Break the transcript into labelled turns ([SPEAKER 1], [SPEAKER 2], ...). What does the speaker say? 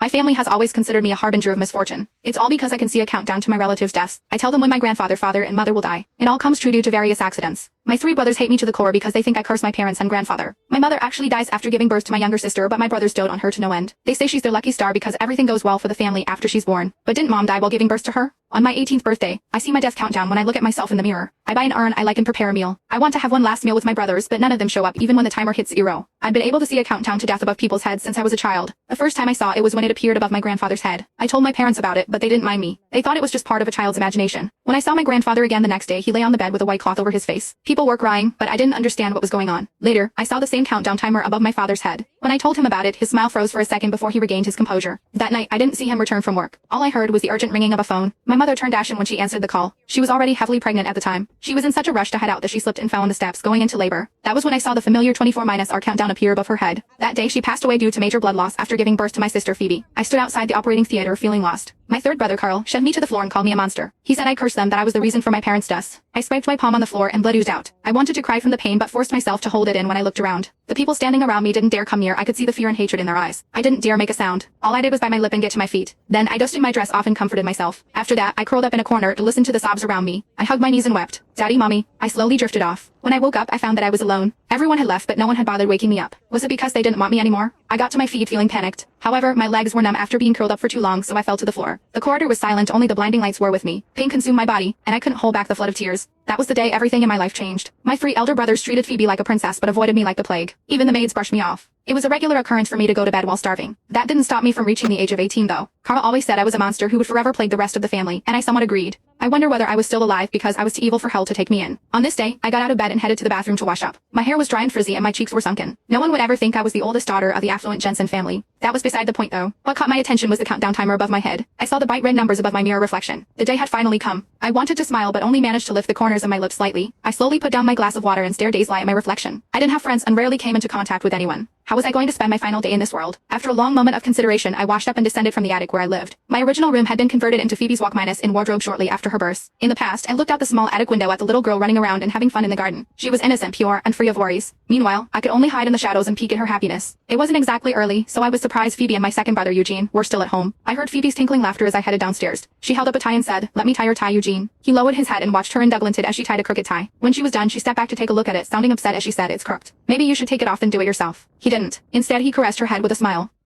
[SPEAKER 1] My family has always considered me a harbinger of misfortune. It's all because I can see a countdown to my relatives' deaths. I tell them when my grandfather, father, and mother will die. It all comes true due to various accidents. My 3 brothers hate me to the core because they think I curse my parents and grandfather. My mother actually dies after giving birth to my younger sister, but my brothers dote on her to no end. They say she's their lucky star because everything goes well for the family after she's born. But didn't mom die while giving birth to her? On my 18th birthday, I see my death countdown when I look at myself in the mirror. I buy an urn I like and prepare a meal. I want to have one last meal with my brothers, but none of them show up even when the timer hits 0. I've been able to see a countdown to death above people's heads since I was a child. The first time I saw it was when it appeared above my grandfather's head. I told my parents about it, but they didn't mind me. They thought it was just part of a child's imagination. When I saw my grandfather again the next day, he lay on the bed with a white cloth over his face. People were crying, but I didn't understand what was going on. Later, I saw the same countdown timer above my father's head. When I told him about it, his smile froze for a second before he regained his composure. That night, I didn't see him return from work. All I heard was the urgent ringing of a phone. My mother turned ashen when she answered the call. She was already heavily pregnant at the time. She was in such a rush to head out that she slipped and fell on the steps going into labor. That was when I saw the familiar 24-hour countdown appear above her head. That day, she passed away due to major blood loss after giving birth to my sister Phoebe. I stood outside the operating theater feeling lost. My 3rd brother Carl shoved me to the floor and called me a monster. He said I cursed them, that I was the reason for my parents' deaths. I swiped my palm on the floor and blood oozed out. I wanted to cry from the pain but forced myself to hold it in when I looked around. The people standing around me didn't dare come near. I could see the fear and hatred in their eyes. I didn't dare make a sound. All I did was bite my lip and get to my feet. Then I dusted my dress off and comforted myself. After that, I curled up in a corner to listen to the sobs around me. I hugged my knees and wept. Daddy, mommy. I slowly drifted off. When I woke up, I found that I was alone. Everyone had left, but no one had bothered waking me up. Was it because they didn't want me anymore? I got to my feet feeling panicked. However, my legs were numb after being curled up for too long, so I fell to the floor. The corridor was silent, only the blinding lights were with me. Pain consumed my body, and I couldn't hold back the flood of tears. That was the day everything in my life changed. My 3 elder brothers treated Phoebe like a princess but avoided me like the plague. Even the maids brushed me off. It was a regular occurrence for me to go to bed while starving. That didn't stop me from reaching the age of 18 though. Carl always said I was a monster who would forever plague the rest of the family, and I somewhat agreed. I wonder whether I was still alive because I was too evil for hell to take me in. On this day, I got out of bed and headed to the bathroom to wash up. My hair was dry and frizzy and my cheeks were sunken. No one would ever think I was the oldest daughter of the affluent Jensen family. That was beside the point though. What caught my attention was the countdown timer above my head. I saw the bright red numbers above my mirror reflection. The day had finally come. I wanted to smile but only managed to lift the corners of my lips slightly. I slowly put down my glass of water and stared dazedly at my reflection. I didn't have friends and rarely came into contact with anyone. How was I going to spend my final day in this world? After a long moment of consideration, I washed up and descended from the attic where I lived. My original room had been converted into Phoebe's walk-in wardrobe shortly after her birth. In the past, I looked out the small attic window at the little girl running around and having fun in the garden. She was innocent, pure, and free of worries. Meanwhile, I could only hide in the shadows and peek at her happiness. It wasn't exactly early, so I was surprised Phoebe and my 2nd brother Eugene were still at home. I heard Phoebe's tinkling laughter as I headed downstairs. She held up a tie and said, "Let me tie your tie, Eugene." He lowered his head and watched her indulgented as she tied a crooked tie. When she was done, she stepped back to take a look at it, sounding upset as she said, "It's crooked. Maybe you should take it off and do it yourself." He didn't. Instead, he caressed her head with a smile.